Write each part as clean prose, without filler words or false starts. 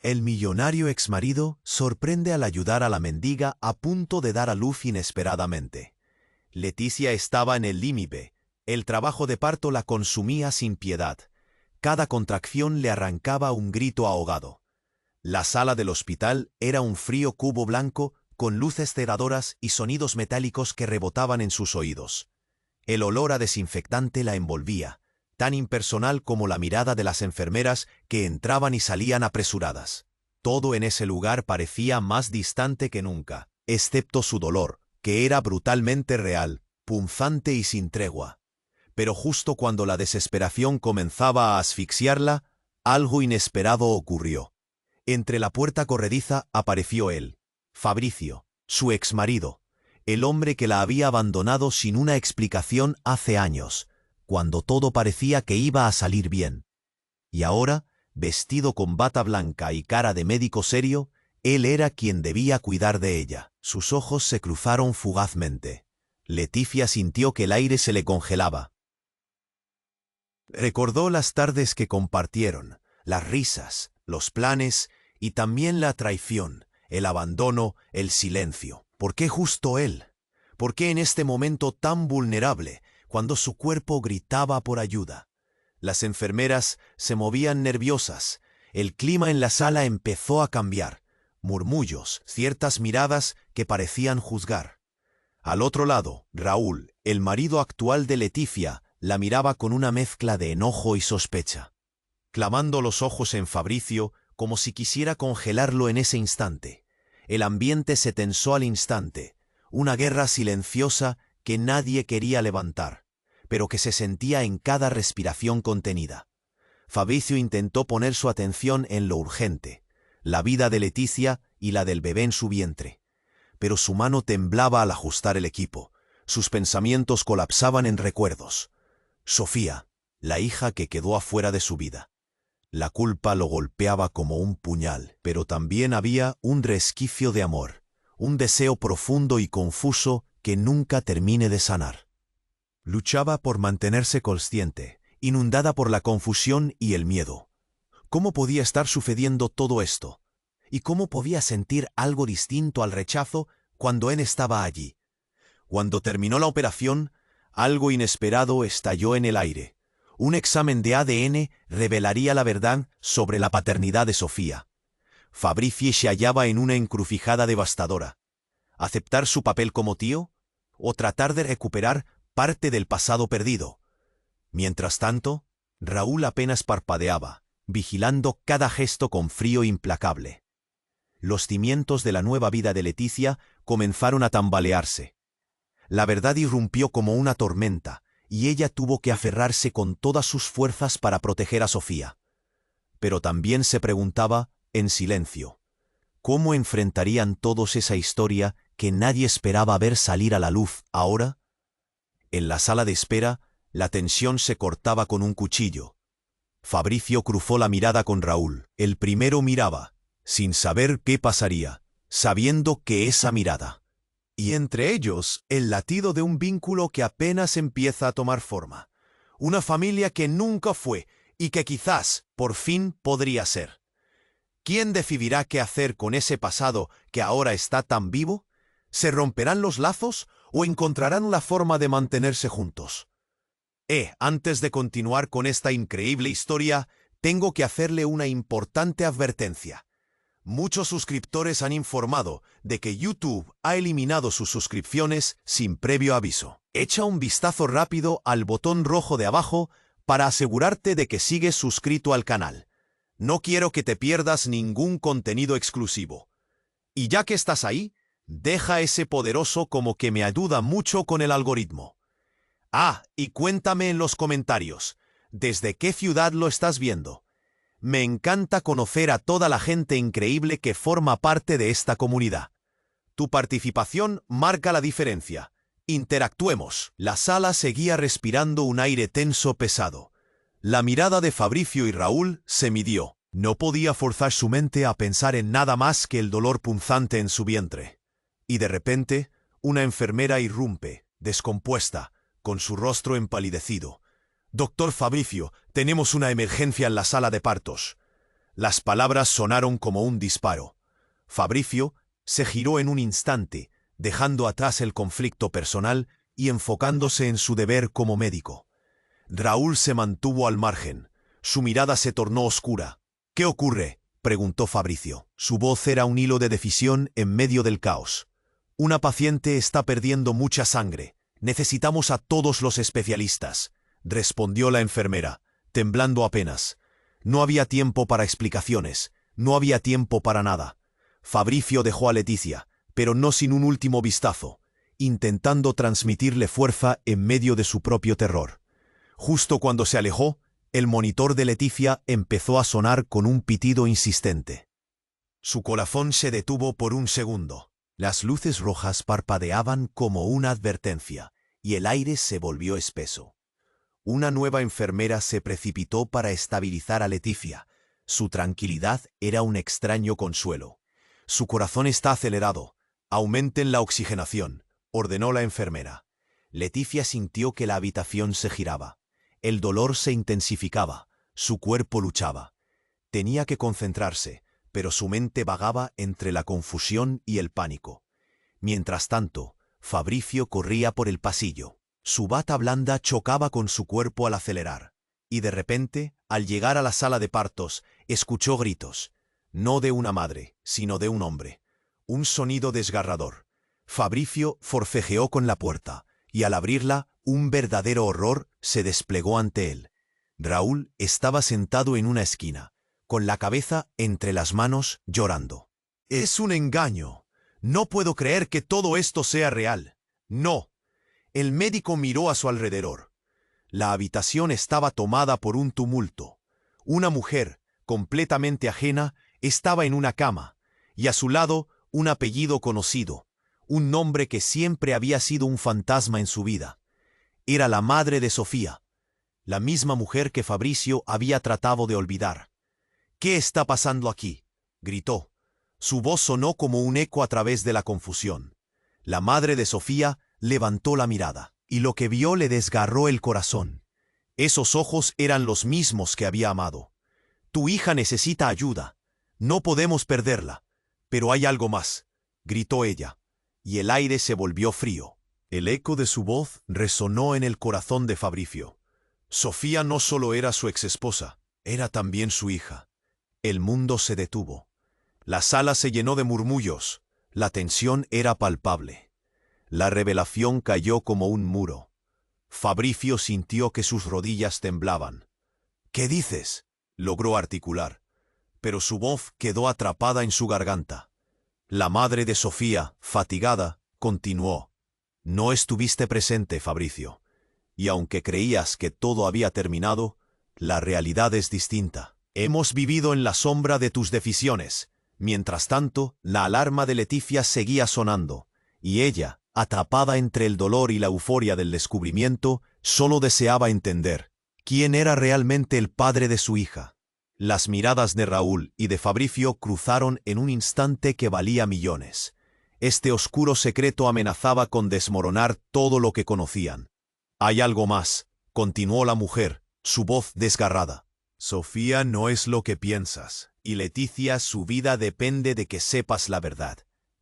El millonario exmarido sorprende al ayudar a la mendiga a punto de dar a luz inesperadamente. Leticia estaba en el límite. El trabajo de parto la consumía sin piedad. Cada contracción le arrancaba un grito ahogado. La sala del hospital era un frío cubo blanco con luces cegadoras y sonidos metálicos que rebotaban en sus oídos. El olor a desinfectante la envolvía, tan impersonal como la mirada de las enfermeras que entraban y salían apresuradas. Todo en ese lugar parecía más distante que nunca, excepto su dolor, que era brutalmente real, punzante y sin tregua. Pero justo cuando la desesperación comenzaba a asfixiarla, algo inesperado ocurrió. Entre la puerta corrediza apareció él, Fabricio, su exmarido, el hombre que la había abandonado sin una explicación hace años, cuando todo parecía que iba a salir bien. Y ahora, vestido con bata blanca y cara de médico serio, él era quien debía cuidar de ella. Sus ojos se cruzaron fugazmente. Leticia sintió que el aire se le congelaba. Recordó las tardes que compartieron, las risas, los planes y también la traición, el abandono, el silencio. ¿Por qué justo él? ¿Por qué en este momento tan vulnerable, cuando su cuerpo gritaba por ayuda? Las enfermeras se movían nerviosas. El clima en la sala empezó a cambiar. Murmullos, ciertas miradas que parecían juzgar. Al otro lado, Raúl, el marido actual de Leticia, la miraba con una mezcla de enojo y sospecha. Clavando los ojos en Fabricio, como si quisiera congelarlo en ese instante. El ambiente se tensó al instante, una guerra silenciosa que nadie quería levantar, pero que se sentía en cada respiración contenida. Fabricio intentó poner su atención en lo urgente, la vida de Leticia y la del bebé en su vientre. Pero su mano temblaba al ajustar el equipo, sus pensamientos colapsaban en recuerdos. Sofía, la hija que quedó afuera de su vida. La culpa lo golpeaba como un puñal, pero también había un resquicio de amor, un deseo profundo y confuso que nunca termine de sanar. Luchaba por mantenerse consciente, inundada por la confusión y el miedo. ¿Cómo podía estar sucediendo todo esto? ¿Y cómo podía sentir algo distinto al rechazo cuando él estaba allí? Cuando terminó la operación, algo inesperado estalló en el aire. Un examen de ADN revelaría la verdad sobre la paternidad de Sofía. Fabricio se hallaba en una encrucijada devastadora. ¿Aceptar su papel como tío? ¿O tratar de recuperar parte del pasado perdido? Mientras tanto, Raúl apenas parpadeaba, vigilando cada gesto con frío implacable. Los cimientos de la nueva vida de Leticia comenzaron a tambalearse. La verdad irrumpió como una tormenta, y ella tuvo que aferrarse con todas sus fuerzas para proteger a Sofía. Pero también se preguntaba, en silencio, ¿cómo enfrentarían todos esa historia que nadie esperaba ver salir a la luz ahora? En la sala de espera, la tensión se cortaba con un cuchillo. Fabricio cruzó la mirada con Raúl. El primero miraba, sin saber qué pasaría, sabiendo que esa mirada. Y entre ellos, el latido de un vínculo que apenas empieza a tomar forma. Una familia que nunca fue y que quizás, por fin, podría ser. ¿Quién decidirá qué hacer con ese pasado que ahora está tan vivo? ¿Se romperán los lazos o encontrarán la forma de mantenerse juntos? Antes de continuar con esta increíble historia, tengo que hacerle una importante advertencia. Muchos suscriptores han informado de que YouTube ha eliminado sus suscripciones sin previo aviso. Echa un vistazo rápido al botón rojo de abajo para asegurarte de que sigues suscrito al canal. No quiero que te pierdas ningún contenido exclusivo. Y ya que estás ahí, deja ese poderoso como que me ayuda mucho con el algoritmo. Y cuéntame en los comentarios, ¿desde qué ciudad lo estás viendo? Me encanta conocer a toda la gente increíble que forma parte de esta comunidad. Tu participación marca la diferencia. Interactuemos. La sala seguía respirando un aire tenso pesado. La mirada de Fabricio y Raúl se midió. No podía forzar su mente a pensar en nada más que el dolor punzante en su vientre. Y de repente, una enfermera irrumpe, descompuesta, con su rostro empalidecido. «Doctor Fabricio, tenemos una emergencia en la sala de partos». Las palabras sonaron como un disparo. Fabricio se giró en un instante, dejando atrás el conflicto personal y enfocándose en su deber como médico. Raúl se mantuvo al margen. Su mirada se tornó oscura. «¿Qué ocurre?», preguntó Fabricio. Su voz era un hilo de decisión en medio del caos. «Una paciente está perdiendo mucha sangre. Necesitamos a todos los especialistas», respondió la enfermera, temblando apenas. No había tiempo para explicaciones, no había tiempo para nada. Fabricio dejó a Leticia, pero no sin un último vistazo, intentando transmitirle fuerza en medio de su propio terror. Justo cuando se alejó, el monitor de Leticia empezó a sonar con un pitido insistente. Su corazón se detuvo por un segundo. Las luces rojas parpadeaban como una advertencia, y el aire se volvió espeso. Una nueva enfermera se precipitó para estabilizar a Leticia. Su tranquilidad era un extraño consuelo. «Su corazón está acelerado. Aumenten la oxigenación», ordenó la enfermera. Leticia sintió que la habitación se giraba. El dolor se intensificaba. Su cuerpo luchaba. Tenía que concentrarse, pero su mente vagaba entre la confusión y el pánico. Mientras tanto, Fabricio corría por el pasillo. Su bata blanda chocaba con su cuerpo al acelerar, y de repente, al llegar a la sala de partos, escuchó gritos, no de una madre, sino de un hombre. Un sonido desgarrador. Fabricio forcejeó con la puerta, y al abrirla, un verdadero horror se desplegó ante él. Raúl estaba sentado en una esquina, con la cabeza entre las manos, llorando. «Es un engaño. No puedo creer que todo esto sea real. No». El médico miró a su alrededor. La habitación estaba tomada por un tumulto. Una mujer, completamente ajena, estaba en una cama, y a su lado un apellido conocido, un nombre que siempre había sido un fantasma en su vida. Era la madre de Sofía, la misma mujer que Fabricio había tratado de olvidar. «¿Qué está pasando aquí?», gritó. Su voz sonó como un eco a través de la confusión. La madre de Sofía levantó la mirada, y lo que vio le desgarró el corazón. Esos ojos eran los mismos que había amado. «Tu hija necesita ayuda. No podemos perderla. Pero hay algo más», gritó ella, y el aire se volvió frío. El eco de su voz resonó en el corazón de Fabricio. Sofía no solo era su exesposa, era también su hija. El mundo se detuvo. La sala se llenó de murmullos. La tensión era palpable. La revelación cayó como un muro. Fabricio sintió que sus rodillas temblaban. «¿Qué dices?», logró articular, pero su voz quedó atrapada en su garganta. La madre de Sofía, fatigada, continuó. «No estuviste presente, Fabricio, y aunque creías que todo había terminado, la realidad es distinta. Hemos vivido en la sombra de tus decisiones». Mientras tanto, la alarma de Leticia seguía sonando, y ella, atrapada entre el dolor y la euforia del descubrimiento, solo deseaba entender quién era realmente el padre de su hija. Las miradas de Raúl y de Fabricio cruzaron en un instante que valía millones. Este oscuro secreto amenazaba con desmoronar todo lo que conocían. «Hay algo más», continuó la mujer, su voz desgarrada. «Sofía no es lo que piensas, y Leticia, su vida depende de que sepas la verdad».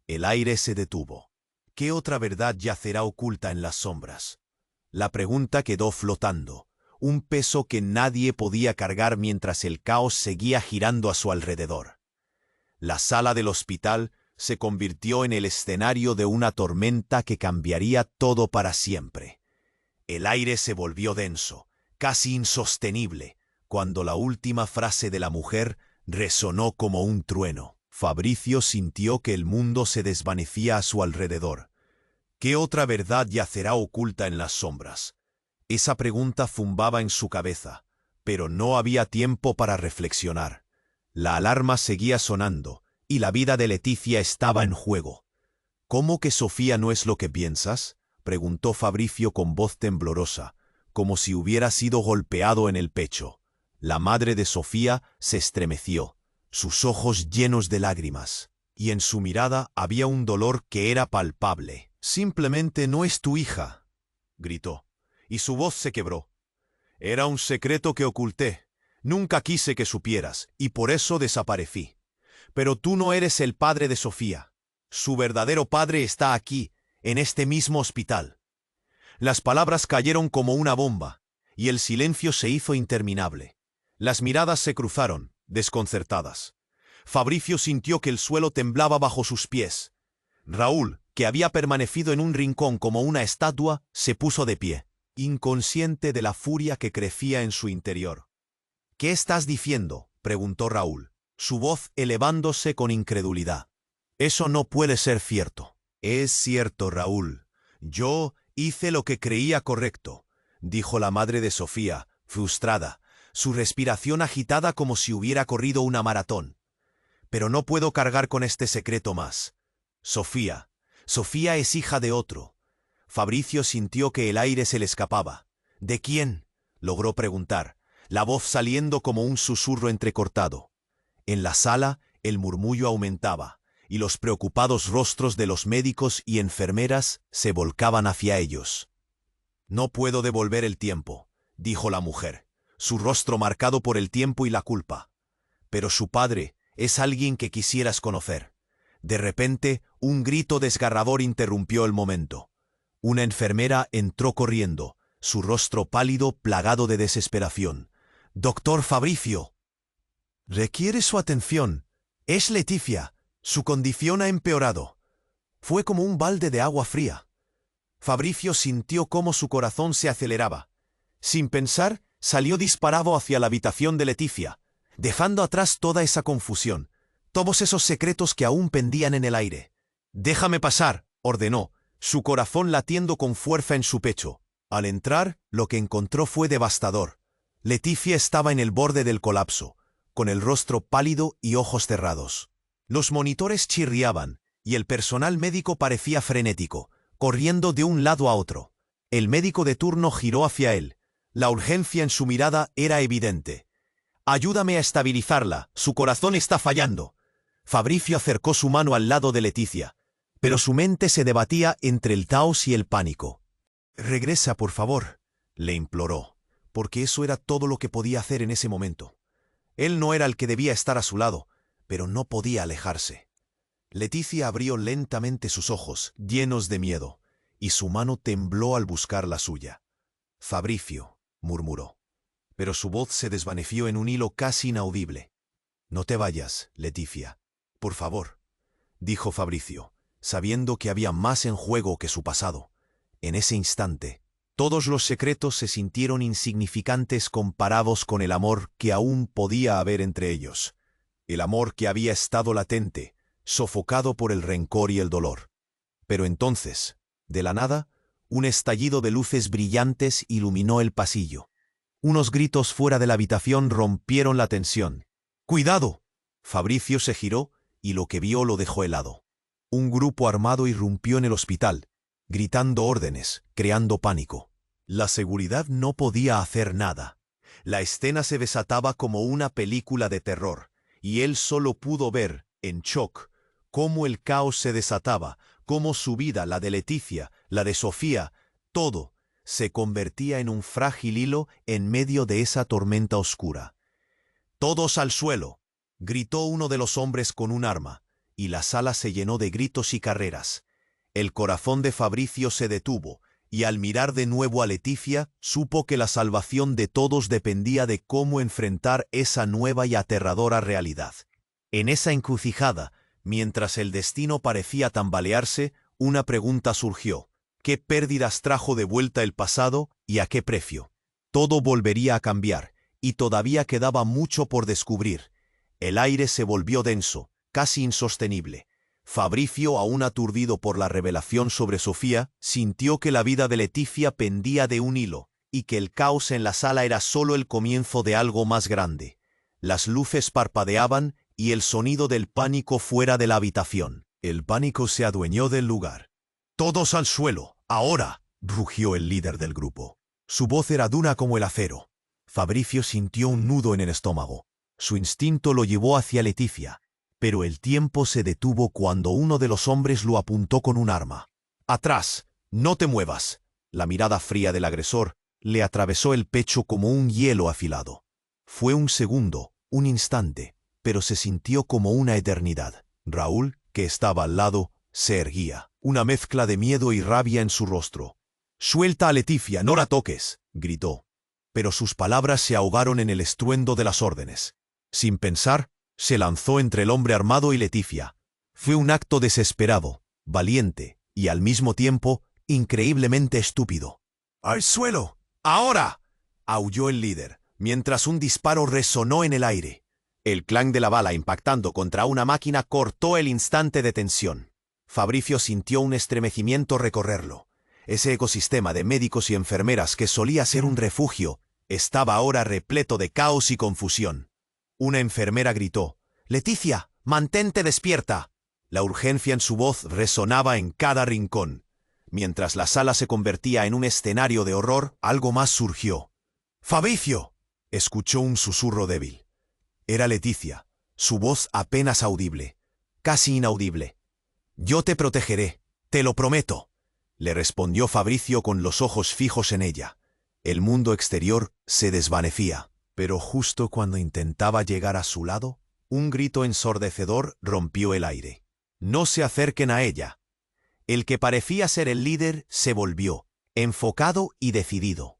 El aire se detuvo. ¿Qué otra verdad yacerá oculta en las sombras? La pregunta quedó flotando, un peso que nadie podía cargar mientras el caos seguía girando a su alrededor. La sala del hospital se convirtió en el escenario de una tormenta que cambiaría todo para siempre. El aire se volvió denso, casi insostenible, cuando la última frase de la mujer resonó como un trueno. Fabricio sintió que el mundo se desvanecía a su alrededor. ¿Qué otra verdad yacerá oculta en las sombras? Esa pregunta zumbaba en su cabeza, pero no había tiempo para reflexionar. La alarma seguía sonando, y la vida de Leticia estaba en juego. «¿Cómo que Sofía no es lo que piensas?», preguntó Fabricio con voz temblorosa, como si hubiera sido golpeado en el pecho. La madre de Sofía se estremeció, sus ojos llenos de lágrimas, y en su mirada había un dolor que era palpable. «Simplemente no es tu hija», gritó, y su voz se quebró. «Era un secreto que oculté. Nunca quise que supieras, y por eso desaparecí. Pero tú no eres el padre de Sofía. Su verdadero padre está aquí, en este mismo hospital. Las palabras cayeron como una bomba, y el silencio se hizo interminable. Las miradas se cruzaron, desconcertadas. Fabricio sintió que el suelo temblaba bajo sus pies. Raúl, que había permanecido en un rincón como una estatua, se puso de pie, inconsciente de la furia que crecía en su interior. «¿Qué estás diciendo?», preguntó Raúl, su voz elevándose con incredulidad. «Eso no puede ser cierto». «Es cierto, Raúl. Yo hice lo que creía correcto», dijo la madre de Sofía, frustrada, su respiración agitada como si hubiera corrido una maratón. «Pero no puedo cargar con este secreto más. Sofía es hija de otro». Fabricio sintió que el aire se le escapaba. «¿De quién?», logró preguntar, la voz saliendo como un susurro entrecortado. En la sala, el murmullo aumentaba, y los preocupados rostros de los médicos y enfermeras se volcaban hacia ellos. «No puedo devolver el tiempo», dijo la mujer, su rostro marcado por el tiempo y la culpa. «Pero su padre es alguien que quisieras conocer». De repente, un grito desgarrador interrumpió el momento. Una enfermera entró corriendo, su rostro pálido plagado de desesperación. «¡Doctor Fabricio! Requiere su atención. Es Leticia. Su condición ha empeorado». Fue como un balde de agua fría. Fabricio sintió cómo su corazón se aceleraba. Sin pensar, salió disparado hacia la habitación de Leticia, dejando atrás toda esa confusión, todos esos secretos que aún pendían en el aire. «Déjame pasar», ordenó, su corazón latiendo con fuerza en su pecho. Al entrar, lo que encontró fue devastador. Leticia estaba en el borde del colapso, con el rostro pálido y ojos cerrados. Los monitores chirriaban, y el personal médico parecía frenético, corriendo de un lado a otro. El médico de turno giró hacia él. La urgencia en su mirada era evidente. «Ayúdame a estabilizarla, su corazón está fallando». Fabricio acercó su mano al lado de Leticia, pero su mente se debatía entre el caos y el pánico. «Regresa, por favor», le imploró, porque eso era todo lo que podía hacer en ese momento. Él no era el que debía estar a su lado, pero no podía alejarse. Leticia abrió lentamente sus ojos, llenos de miedo, y su mano tembló al buscar la suya. «Fabricio», murmuró, pero su voz se desvaneció en un hilo casi inaudible. «No te vayas, Leticia. Por favor», dijo Fabricio, sabiendo que había más en juego que su pasado. En ese instante, todos los secretos se sintieron insignificantes comparados con el amor que aún podía haber entre ellos. El amor que había estado latente, sofocado por el rencor y el dolor. Pero entonces, de la nada, un estallido de luces brillantes iluminó el pasillo. Unos gritos fuera de la habitación rompieron la tensión. «¡Cuidado!». Fabricio se giró y lo que vio lo dejó helado. Un grupo armado irrumpió en el hospital, gritando órdenes, creando pánico. La seguridad no podía hacer nada. La escena se desataba como una película de terror, y él solo pudo ver, en shock, cómo el caos se desataba, cómo su vida, la de Leticia, la de Sofía, todo, se convertía en un frágil hilo en medio de esa tormenta oscura. «¡Todos al suelo!», gritó uno de los hombres con un arma, y la sala se llenó de gritos y carreras. El corazón de Fabricio se detuvo, y al mirar de nuevo a Leticia, supo que la salvación de todos dependía de cómo enfrentar esa nueva y aterradora realidad. En esa encrucijada, mientras el destino parecía tambalearse, una pregunta surgió. ¿Qué pérdidas trajo de vuelta el pasado y a qué precio? Todo volvería a cambiar, y todavía quedaba mucho por descubrir. El aire se volvió denso, casi insostenible. Fabricio, aún aturdido por la revelación sobre Sofía, sintió que la vida de Leticia pendía de un hilo, y que el caos en la sala era solo el comienzo de algo más grande. Las luces parpadeaban y el sonido del pánico fuera de la habitación. El pánico se adueñó del lugar. «¡Todos al suelo! ¡Ahora!», rugió el líder del grupo. Su voz era dura como el acero. Fabricio sintió un nudo en el estómago. Su instinto lo llevó hacia Leticia, pero el tiempo se detuvo cuando uno de los hombres lo apuntó con un arma. «¡Atrás! ¡No te muevas!». La mirada fría del agresor le atravesó el pecho como un hielo afilado. Fue un segundo, un instante, pero se sintió como una eternidad. Raúl, que estaba al lado, se erguía, una mezcla de miedo y rabia en su rostro. «Suelta a Leticia, no la toques», gritó. Pero sus palabras se ahogaron en el estruendo de las órdenes. Sin pensar, se lanzó entre el hombre armado y Leticia. Fue un acto desesperado, valiente y al mismo tiempo increíblemente estúpido. «¡Al suelo! ¡Ahora!», aulló el líder, mientras un disparo resonó en el aire. El clang de la bala impactando contra una máquina cortó el instante de tensión. Fabricio sintió un estremecimiento recorrerlo. Ese ecosistema de médicos y enfermeras que solía ser un refugio estaba ahora repleto de caos y confusión. Una enfermera gritó: «Leticia, mantente despierta». La urgencia en su voz resonaba en cada rincón. Mientras la sala se convertía en un escenario de horror, algo más surgió. «¡Fabricio!», escuchó un susurro débil. Era Leticia, su voz apenas audible, casi inaudible. «Yo te protegeré, te lo prometo», le respondió Fabricio con los ojos fijos en ella. El mundo exterior se desvanecía, pero justo cuando intentaba llegar a su lado, un grito ensordecedor rompió el aire. «No se acerquen a ella». El que parecía ser el líder se volvió, enfocado y decidido.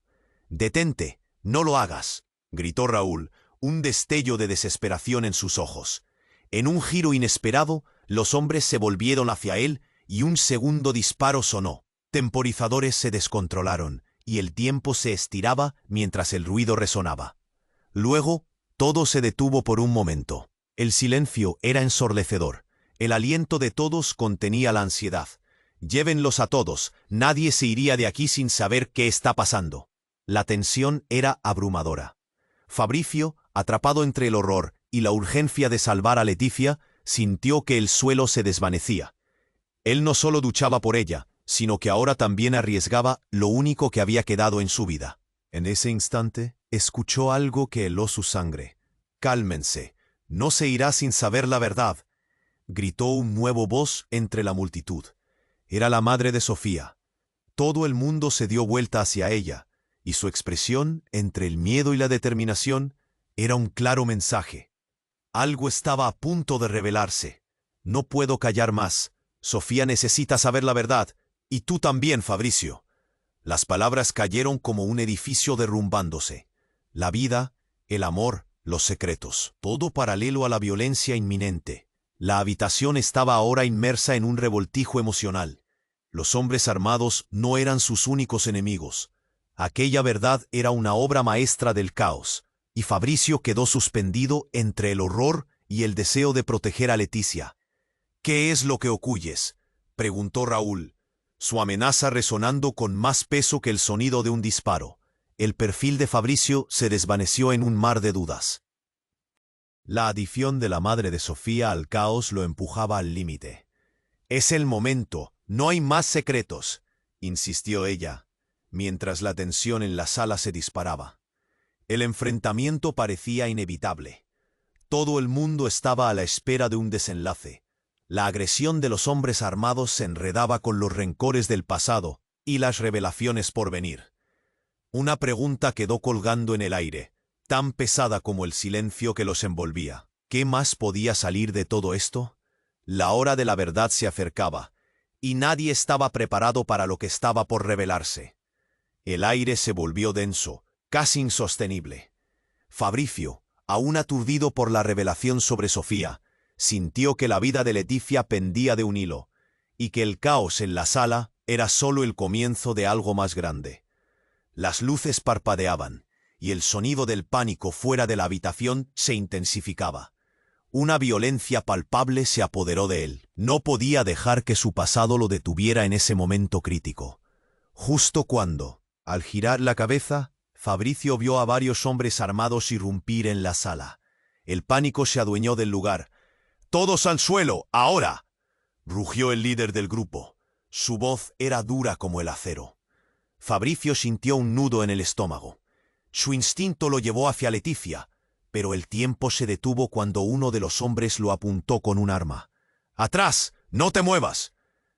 «Detente, no lo hagas», gritó Raúl, un destello de desesperación en sus ojos. En un giro inesperado, los hombres se volvieron hacia él y un segundo disparo sonó. Temporizadores se descontrolaron y el tiempo se estiraba mientras el ruido resonaba. Luego, todo se detuvo por un momento. El silencio era ensordecedor. El aliento de todos contenía la ansiedad. «Llévenlos a todos, nadie se iría de aquí sin saber qué está pasando». La tensión era abrumadora. Fabricio, atrapado entre el horror y la urgencia de salvar a Leticia, sintió que el suelo se desvanecía. Él no solo luchaba por ella, sino que ahora también arriesgaba lo único que había quedado en su vida. En ese instante, escuchó algo que heló su sangre. «Cálmense, no se irá sin saber la verdad», gritó un nuevo voz entre la multitud. Era la madre de Sofía. Todo el mundo se dio vuelta hacia ella, y su expresión, entre el miedo y la determinación, era un claro mensaje. Algo estaba a punto de revelarse. «No puedo callar más. Sofía necesita saber la verdad, y tú también, Fabricio». Las palabras cayeron como un edificio derrumbándose. La vida, el amor, los secretos, todo paralelo a la violencia inminente. La habitación estaba ahora inmersa en un revoltijo emocional. Los hombres armados no eran sus únicos enemigos. Aquella verdad era una obra maestra del caos, y Fabricio quedó suspendido entre el horror y el deseo de proteger a Leticia. «¿Qué es lo que ocuyes?», preguntó Raúl, su amenaza resonando con más peso que el sonido de un disparo. El perfil de Fabricio se desvaneció en un mar de dudas. La adición de la madre de Sofía al caos lo empujaba al límite. «Es el momento, no hay más secretos», insistió ella, mientras la tensión en la sala se disparaba. El enfrentamiento parecía inevitable. Todo el mundo estaba a la espera de un desenlace. La agresión de los hombres armados se enredaba con los rencores del pasado y las revelaciones por venir. Una pregunta quedó colgando en el aire, tan pesada como el silencio que los envolvía. ¿Qué más podía salir de todo esto? La hora de la verdad se acercaba, y nadie estaba preparado para lo que estaba por revelarse. El aire se volvió denso, casi insostenible. Fabricio, aún aturdido por la revelación sobre Sofía, sintió que la vida de Leticia pendía de un hilo, y que el caos en la sala era solo el comienzo de algo más grande. Las luces parpadeaban, y el sonido del pánico fuera de la habitación se intensificaba. Una violencia palpable se apoderó de él. No podía dejar que su pasado lo detuviera en ese momento crítico. Justo cuando, al girar la cabeza, Fabricio vio a varios hombres armados irrumpir en la sala. El pánico se adueñó del lugar. «¡Todos al suelo, ahora!», rugió el líder del grupo. Su voz era dura como el acero. Fabricio sintió un nudo en el estómago. Su instinto lo llevó hacia Leticia, pero el tiempo se detuvo cuando uno de los hombres lo apuntó con un arma. «¡Atrás! ¡No te muevas!».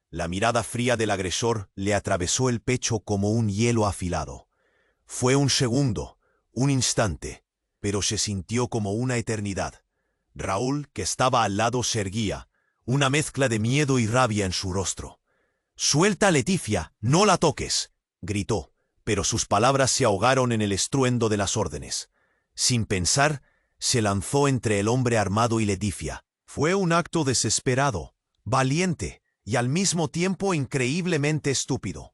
La mirada fría del agresor le atravesó el pecho como un hielo afilado. Fue un segundo, un instante. pero se sintió como una eternidad. Raúl, que estaba al lado, se erguía, una mezcla de miedo y rabia en su rostro. «Suelta a Leticia, no la toques», gritó, pero sus palabras se ahogaron en el estruendo de las órdenes. Sin pensar, se lanzó entre el hombre armado y Leticia. Fue un acto desesperado, valiente y al mismo tiempo increíblemente estúpido.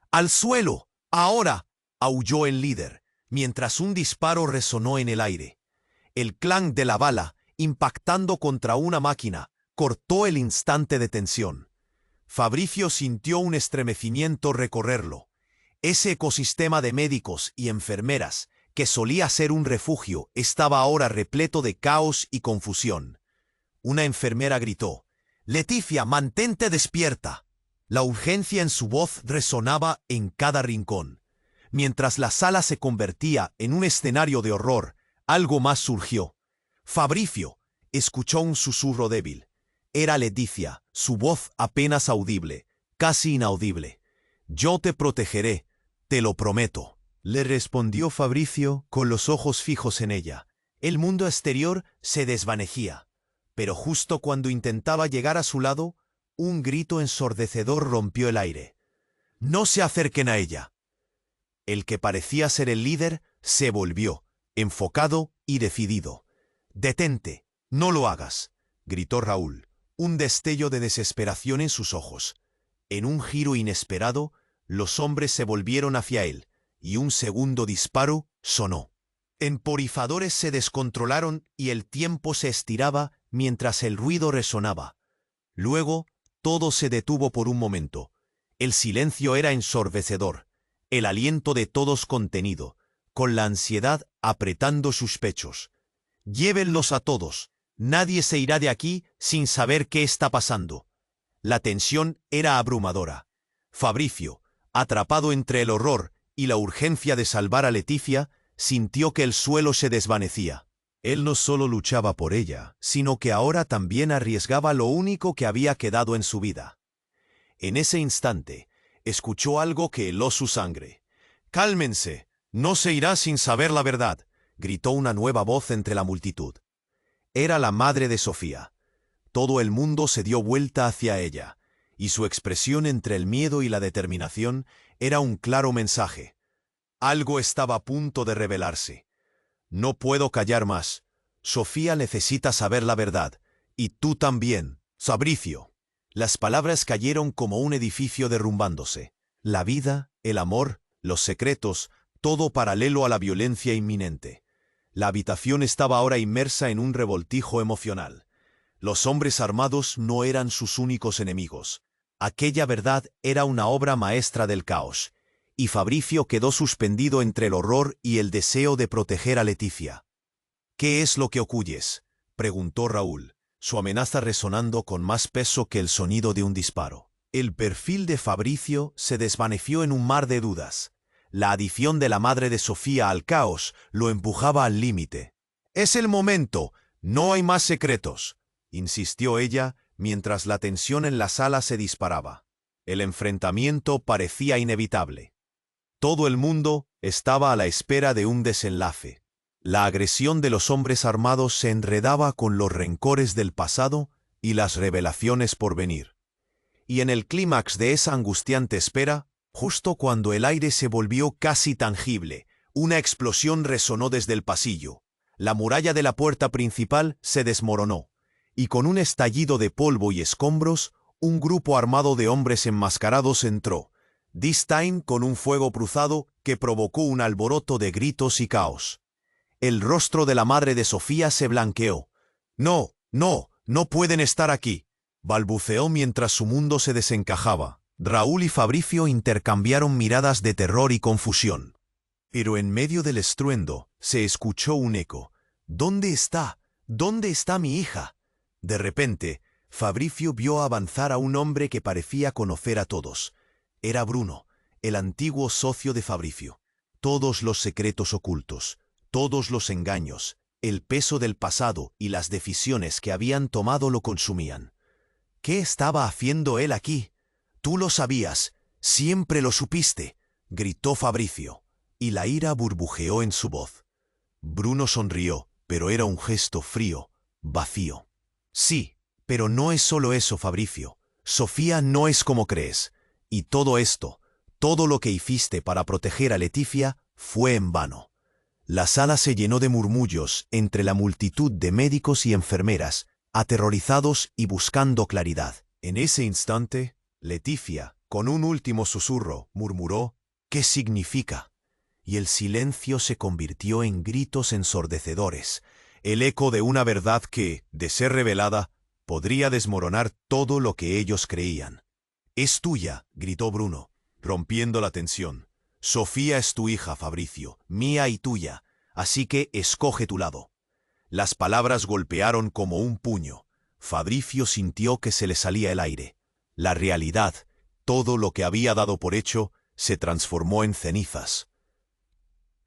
«¡Al suelo! ¡Ahora!», aulló el líder, mientras un disparo resonó en el aire. El clang de la bala, impactando contra una máquina, cortó el instante de tensión. Fabricio sintió un estremecimiento recorrerlo. Ese ecosistema de médicos y enfermeras, que solía ser un refugio, estaba ahora repleto de caos y confusión. Una enfermera gritó: «Leticia, mantente despierta». La urgencia en su voz resonaba en cada rincón. Mientras la sala se convertía en un escenario de horror, algo más surgió. Fabricio escuchó un susurro débil. Era Leticia, su voz apenas audible, casi inaudible. «Yo te protegeré, te lo prometo», le respondió Fabricio con los ojos fijos en ella. El mundo exterior se desvanecía, pero justo cuando intentaba llegar a su lado, un grito ensordecedor rompió el aire. «¡No se acerquen a ella!». El que parecía ser el líder se volvió, enfocado y decidido. «Detente, no lo hagas», gritó Raúl, un destello de desesperación en sus ojos. En un giro inesperado, los hombres se volvieron hacia él, y un segundo disparo sonó. Emporizadores se descontrolaron y el tiempo se estiraba mientras el ruido resonaba. Luego, todo se detuvo por un momento. El silencio era ensordecedor, el aliento de todos contenido, con la ansiedad apretando sus pechos. «Llévenlos a todos. Nadie se irá de aquí sin saber qué está pasando». La tensión era abrumadora. Fabricio, atrapado entre el horror y la urgencia de salvar a Leticia, sintió que el suelo se desvanecía. Él no solo luchaba por ella, sino que ahora también arriesgaba lo único que había quedado en su vida. En ese instante, escuchó algo que heló su sangre. «Cálmense, no se irá sin saber la verdad», gritó una nueva voz entre la multitud. Era la madre de Sofía. Todo el mundo se dio vuelta hacia ella, y su expresión entre el miedo y la determinación era un claro mensaje. Algo estaba a punto de revelarse. «No puedo callar más. Sofía necesita saber la verdad. Y tú también, Fabricio». Las palabras cayeron como un edificio derrumbándose. La vida, el amor, los secretos, todo paralelo a la violencia inminente. La habitación estaba ahora inmersa en un revoltijo emocional. Los hombres armados no eran sus únicos enemigos. Aquella verdad era una obra maestra del caos, y Fabricio quedó suspendido entre el horror y el deseo de proteger a Leticia. «¿Qué es lo que ocuyes?», preguntó Raúl, su amenaza resonando con más peso que el sonido de un disparo. El perfil de Fabricio se desvaneció en un mar de dudas. La adición de la madre de Sofía al caos lo empujaba al límite. «Es el momento, no hay más secretos», insistió ella mientras la tensión en la sala se disparaba. El enfrentamiento parecía inevitable. Todo el mundo estaba a la espera de un desenlace. La agresión de los hombres armados se enredaba con los rencores del pasado y las revelaciones por venir. Y en el clímax de esa angustiante espera, justo cuando el aire se volvió casi tangible, una explosión resonó desde el pasillo. La muralla de la puerta principal se desmoronó, y con un estallido de polvo y escombros, un grupo armado de hombres enmascarados entró, this time con un fuego cruzado que provocó un alboroto de gritos y caos. El rostro de la madre de Sofía se blanqueó. «No, no, no pueden estar aquí», balbuceó mientras su mundo se desencajaba. Raúl y Fabricio intercambiaron miradas de terror y confusión. Pero en medio del estruendo se escuchó un eco. «¿Dónde está? ¿Dónde está mi hija?». De repente, Fabricio vio avanzar a un hombre que parecía conocer a todos. Era Bruno, el antiguo socio de Fabricio. Todos los secretos ocultos, todos los engaños, el peso del pasado y las decisiones que habían tomado lo consumían. ¿Qué estaba haciendo él aquí? «Tú lo sabías, siempre lo supiste», gritó Fabricio, y la ira burbujeó en su voz. Bruno sonrió, pero era un gesto frío, vacío. Sí, pero no es solo eso, Fabricio. Sofía no es como crees. Y todo esto, todo lo que hiciste para proteger a Leticia, fue en vano. La sala se llenó de murmullos entre la multitud de médicos y enfermeras, aterrorizados y buscando claridad. En ese instante, Leticia, con un último susurro, murmuró: ¿qué significa? Y el silencio se convirtió en gritos ensordecedores, el eco de una verdad que, de ser revelada, podría desmoronar todo lo que ellos creían. «Es tuya», gritó Bruno, rompiendo la tensión. «Sofía es tu hija, Fabricio, mía y tuya, así que escoge tu lado». Las palabras golpearon como un puño. Fabricio sintió que se le salía el aire. La realidad, todo lo que había dado por hecho, se transformó en cenizas.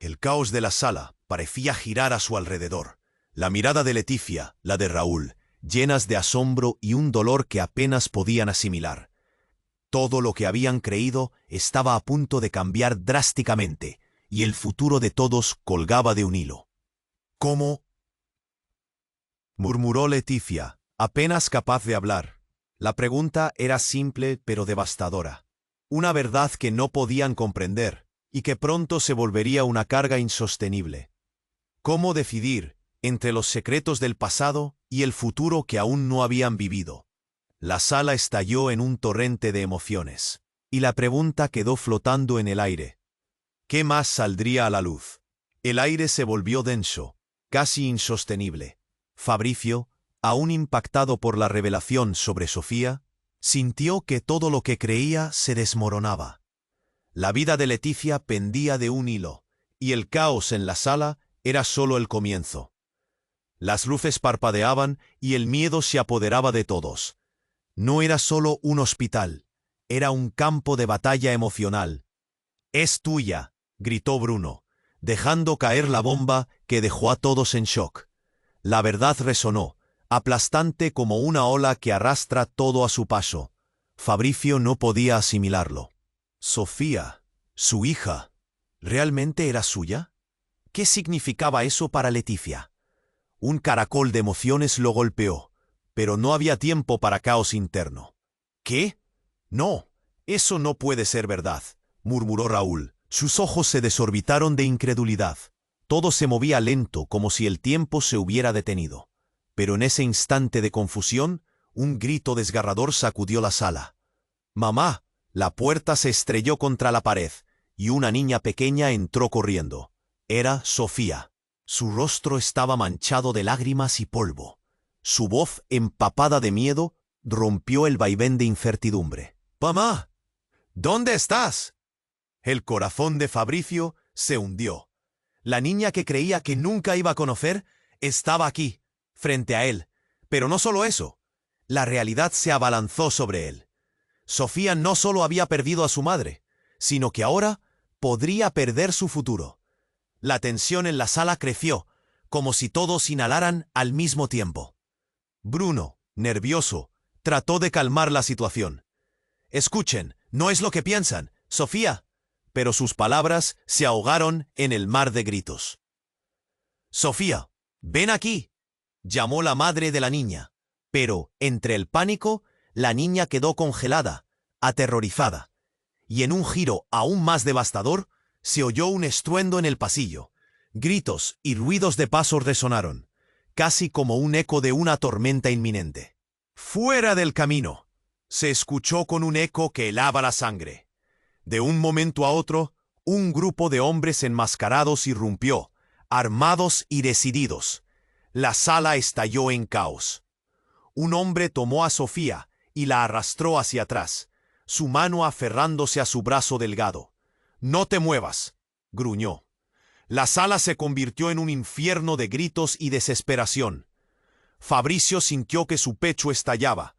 El caos de la sala parecía girar a su alrededor. La mirada de Leticia, la de Raúl, llenas de asombro y un dolor que apenas podían asimilar. Todo lo que habían creído estaba a punto de cambiar drásticamente, y el futuro de todos colgaba de un hilo. «¿Cómo?», murmuró Leticia, apenas capaz de hablar. La pregunta era simple pero devastadora. Una verdad que no podían comprender, y que pronto se volvería una carga insostenible. ¿Cómo decidir entre los secretos del pasado y el futuro que aún no habían vivido? La sala estalló en un torrente de emociones, y la pregunta quedó flotando en el aire. ¿Qué más saldría a la luz? El aire se volvió denso, casi insostenible. Fabricio, aún impactado por la revelación sobre Sofía, sintió que todo lo que creía se desmoronaba. La vida de Leticia pendía de un hilo, y el caos en la sala era solo el comienzo. Las luces parpadeaban y el miedo se apoderaba de todos. No era solo un hospital, era un campo de batalla emocional. «Es tuya», gritó Bruno, dejando caer la bomba que dejó a todos en shock. La verdad resonó, aplastante como una ola que arrastra todo a su paso. Fabricio no podía asimilarlo. Sofía, su hija, ¿realmente era suya? ¿Qué significaba eso para Leticia? Un caracol de emociones lo golpeó, pero no había tiempo para caos interno. ¿Qué? No, eso no puede ser verdad, murmuró Raúl. Sus ojos se desorbitaron de incredulidad. Todo se movía lento, como si el tiempo se hubiera detenido. Pero en ese instante de confusión, un grito desgarrador sacudió la sala. «¡Mamá!». La puerta se estrelló contra la pared, y una niña pequeña entró corriendo. Era Sofía. Su rostro estaba manchado de lágrimas y polvo. Su voz, empapada de miedo, rompió el vaivén de incertidumbre. «¡Mamá! ¿Dónde estás?». El corazón de Fabricio se hundió. La niña que creía que nunca iba a conocer estaba aquí, frente a él. Pero no solo eso. La realidad se abalanzó sobre él. Sofía no solo había perdido a su madre, sino que ahora podría perder su futuro. La tensión en la sala creció, como si todos inhalaran al mismo tiempo. Bruno, nervioso, trató de calmar la situación. «Escuchen, no es lo que piensan, Sofía». Pero sus palabras se ahogaron en el mar de gritos. «Sofía, ven aquí», llamó la madre de la niña. Pero, entre el pánico, la niña quedó congelada, aterrorizada. Y en un giro aún más devastador, se oyó un estruendo en el pasillo. Gritos y ruidos de pasos resonaron, casi como un eco de una tormenta inminente. «¡Fuera del camino!», se escuchó con un eco que helaba la sangre. De un momento a otro, un grupo de hombres enmascarados irrumpió, armados y decididos. La sala estalló en caos. Un hombre tomó a Sofía y la arrastró hacia atrás, su mano aferrándose a su brazo delgado. «No te muevas», gruñó. La sala se convirtió en un infierno de gritos y desesperación. Fabricio sintió que su pecho estallaba.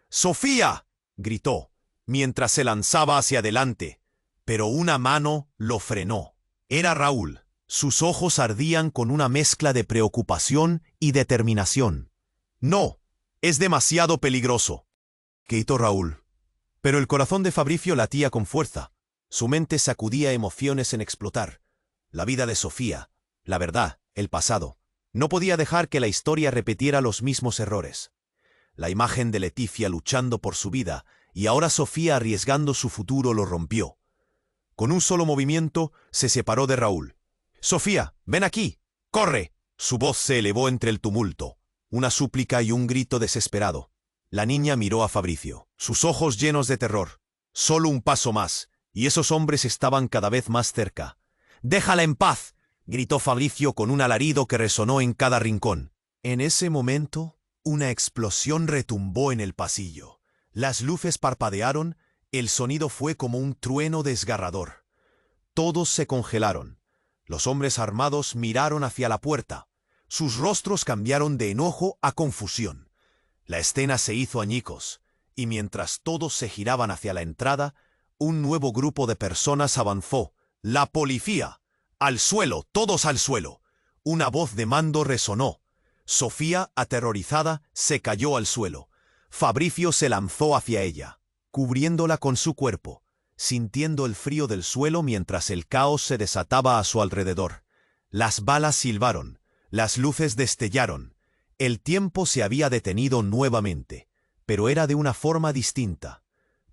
«¡Sofía!», gritó, mientras se lanzaba hacia adelante, pero una mano lo frenó. Era Raúl. Sus ojos ardían con una mezcla de preocupación y determinación. «No, es demasiado peligroso», gritó Raúl. Pero el corazón de Fabricio latía con fuerza. Su mente sacudía emociones en explotar. La vida de Sofía, la verdad, el pasado. No podía dejar que la historia repitiera los mismos errores. La imagen de Leticia luchando por su vida y ahora Sofía arriesgando su futuro lo rompió. Con un solo movimiento se separó de Raúl. «Sofía, ven aquí, corre». Su voz se elevó entre el tumulto, una súplica y un grito desesperado. La niña miró a Fabricio, sus ojos llenos de terror. Solo un paso más, y esos hombres estaban cada vez más cerca. «¡Déjala en paz!», gritó Fabricio con un alarido que resonó en cada rincón. En ese momento, una explosión retumbó en el pasillo. Las luces parpadearon, el sonido fue como un trueno desgarrador. Todos se congelaron. Los hombres armados miraron hacia la puerta. Sus rostros cambiaron de enojo a confusión. La escena se hizo añicos, y mientras todos se giraban hacia la entrada, un nuevo grupo de personas avanzó. «¡La policía! ¡Al suelo! ¡Todos al suelo!». Una voz de mando resonó. Sofía, aterrorizada, se cayó al suelo. Fabricio se lanzó hacia ella, cubriéndola con su cuerpo, sintiendo el frío del suelo mientras el caos se desataba a su alrededor. Las balas silbaron, las luces destellaron. El tiempo se había detenido nuevamente, pero era de una forma distinta.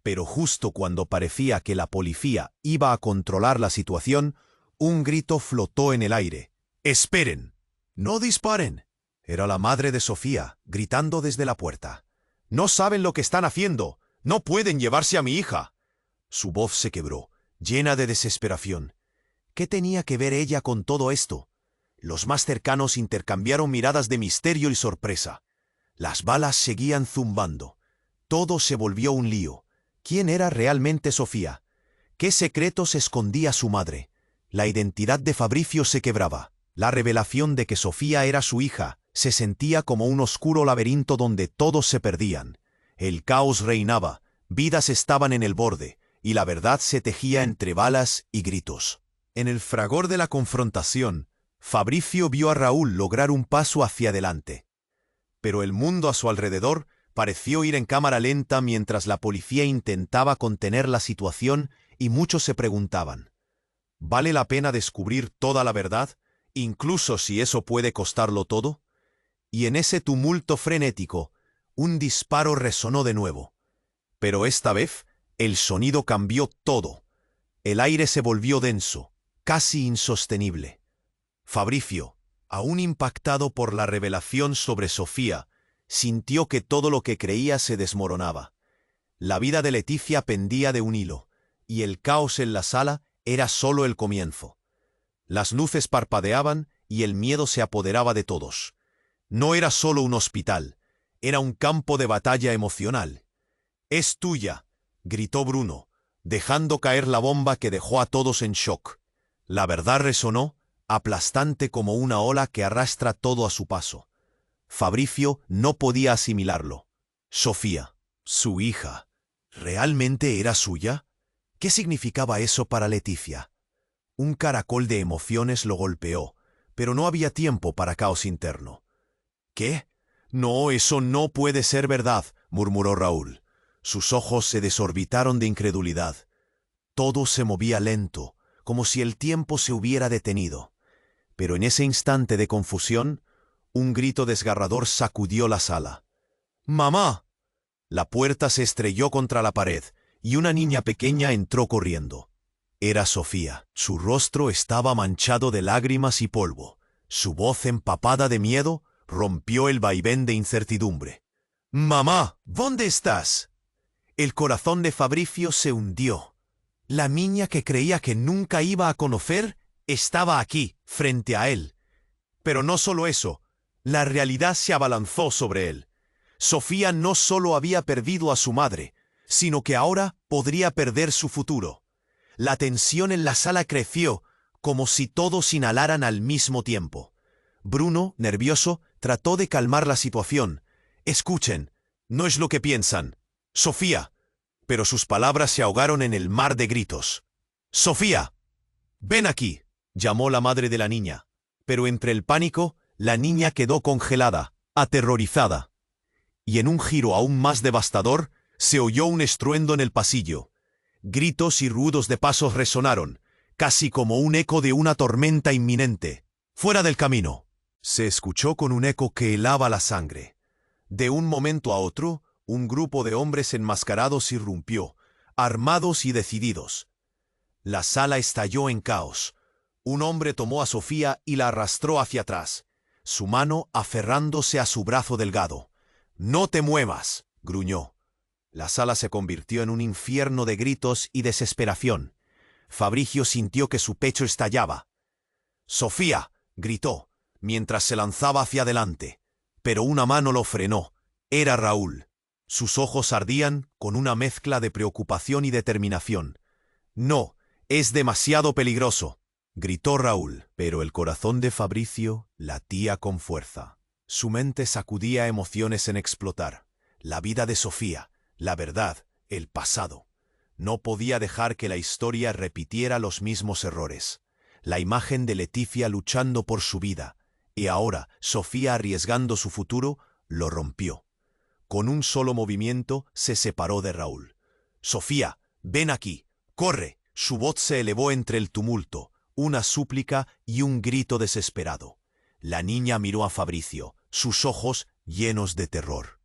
Pero justo cuando parecía que la policía iba a controlar la situación, un grito flotó en el aire. «¡Esperen! ¡No disparen!». Era la madre de Sofía, gritando desde la puerta. «¡No saben lo que están haciendo! ¡No pueden llevarse a mi hija!». Su voz se quebró, llena de desesperación. ¿Qué tenía que ver ella con todo esto? Los más cercanos intercambiaron miradas de misterio y sorpresa. Las balas seguían zumbando. Todo se volvió un lío. ¿Quién era realmente Sofía? ¿Qué secretos escondía su madre? La identidad de Fabricio se quebraba. La revelación de que Sofía era su hija se sentía como un oscuro laberinto donde todos se perdían. El caos reinaba, vidas estaban en el borde, y la verdad se tejía entre balas y gritos. En el fragor de la confrontación, Fabricio vio a Raúl lograr un paso hacia adelante. Pero el mundo a su alrededor pareció ir en cámara lenta mientras la policía intentaba contener la situación y muchos se preguntaban: ¿vale la pena descubrir toda la verdad, incluso si eso puede costarlo todo? Y en ese tumulto frenético, un disparo resonó de nuevo. Pero esta vez, el sonido cambió todo. El aire se volvió denso, casi insostenible. Fabricio, aún impactado por la revelación sobre Sofía, sintió que todo lo que creía se desmoronaba. La vida de Leticia pendía de un hilo, y el caos en la sala era solo el comienzo. Las luces parpadeaban y el miedo se apoderaba de todos. No era solo un hospital, era un campo de batalla emocional. «Es tuya», gritó Bruno, dejando caer la bomba que dejó a todos en shock. La verdad resonó, aplastante como una ola que arrastra todo a su paso. Fabricio no podía asimilarlo. Sofía, su hija, ¿realmente era suya? ¿Qué significaba eso para Leticia? Un caracol de emociones lo golpeó, pero no había tiempo para caos interno. «¿Qué? No, eso no puede ser verdad», murmuró Raúl. Sus ojos se desorbitaron de incredulidad. Todo se movía lento, como si el tiempo se hubiera detenido. Pero en ese instante de confusión, un grito desgarrador sacudió la sala. «¡Mamá!». La puerta se estrelló contra la pared, y una niña pequeña entró corriendo. Era Sofía. Su rostro estaba manchado de lágrimas y polvo. Su voz empapada de miedo rompió el vaivén de incertidumbre. «¡Mamá! ¿Dónde estás?». El corazón de Fabricio se hundió. La niña que creía que nunca iba a conocer estaba aquí, frente a él. Pero no solo eso, la realidad se abalanzó sobre él. Sofía no solo había perdido a su madre, sino que ahora podría perder su futuro. La tensión en la sala creció, como si todos inhalaran al mismo tiempo. Bruno, nervioso, trató de calmar la situación. «Escuchen, no es lo que piensan. Sofía». Pero sus palabras se ahogaron en el mar de gritos. «Sofía, ven aquí», llamó la madre de la niña. Pero entre el pánico, la niña quedó congelada, aterrorizada. Y en un giro aún más devastador, se oyó un estruendo en el pasillo. Gritos y ruidos de pasos resonaron, casi como un eco de una tormenta inminente. «¡Fuera del camino!». Se escuchó con un eco que helaba la sangre. De un momento a otro, un grupo de hombres enmascarados irrumpió, armados y decididos. La sala estalló en caos. Un hombre tomó a Sofía y la arrastró hacia atrás, su mano aferrándose a su brazo delgado. «¡No te muevas!», gruñó. La sala se convirtió en un infierno de gritos y desesperación. Fabricio sintió que su pecho estallaba. «¡Sofía!», gritó, mientras se lanzaba hacia adelante. Pero una mano lo frenó. Era Raúl. Sus ojos ardían con una mezcla de preocupación y determinación. «No, es demasiado peligroso», gritó Raúl, pero el corazón de Fabricio latía con fuerza. Su mente sacudía emociones en explotar. La vida de Sofía, la verdad, el pasado. No podía dejar que la historia repitiera los mismos errores. La imagen de Leticia luchando por su vida, y ahora Sofía arriesgando su futuro, lo rompió. Con un solo movimiento se separó de Raúl. «Sofía, ven aquí, corre». Su voz se elevó entre el tumulto, una súplica y un grito desesperado. La niña miró a Fabricio, sus ojos llenos de terror.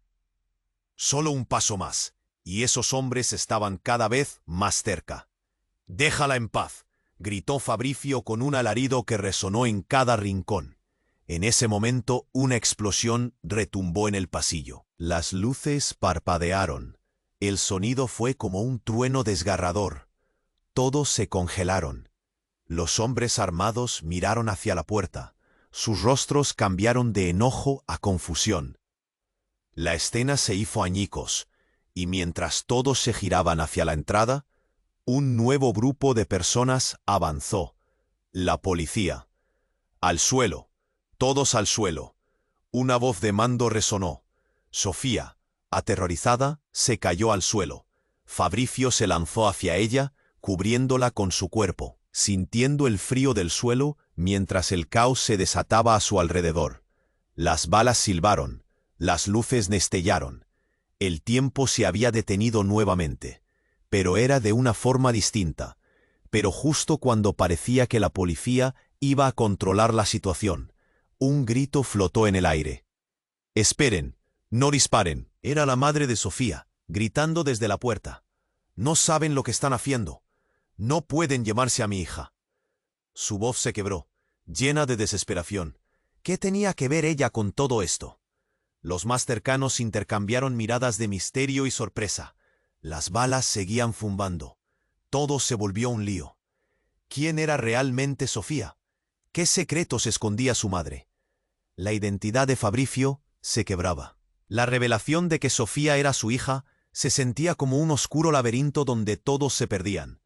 Solo un paso más, y esos hombres estaban cada vez más cerca. «Déjala en paz», gritó Fabricio con un alarido que resonó en cada rincón. En ese momento, una explosión retumbó en el pasillo. Las luces parpadearon. El sonido fue como un trueno desgarrador. Todos se congelaron. Los hombres armados miraron hacia la puerta. Sus rostros cambiaron de enojo a confusión. La escena se hizo añicos, y mientras todos se giraban hacia la entrada, un nuevo grupo de personas avanzó. La policía. «Al suelo, todos al suelo». Una voz de mando resonó. Sofía, aterrorizada, se cayó al suelo. Fabricio se lanzó hacia ella, cubriéndola con su cuerpo, sintiendo el frío del suelo mientras el caos se desataba a su alrededor. Las balas silbaron, las luces destellaron. El tiempo se había detenido nuevamente, pero era de una forma distinta. Pero justo cuando parecía que la policía iba a controlar la situación, un grito flotó en el aire. «Esperen, no disparen». Era la madre de Sofía, gritando desde la puerta. «No saben lo que están haciendo. No pueden llevarse a mi hija». Su voz se quebró, llena de desesperación. ¿Qué tenía que ver ella con todo esto? Los más cercanos intercambiaron miradas de misterio y sorpresa. Las balas seguían zumbando. Todo se volvió un lío. ¿Quién era realmente Sofía? ¿Qué secretos escondía su madre? La identidad de Fabricio se quebraba. La revelación de que Sofía era su hija se sentía como un oscuro laberinto donde todos se perdían.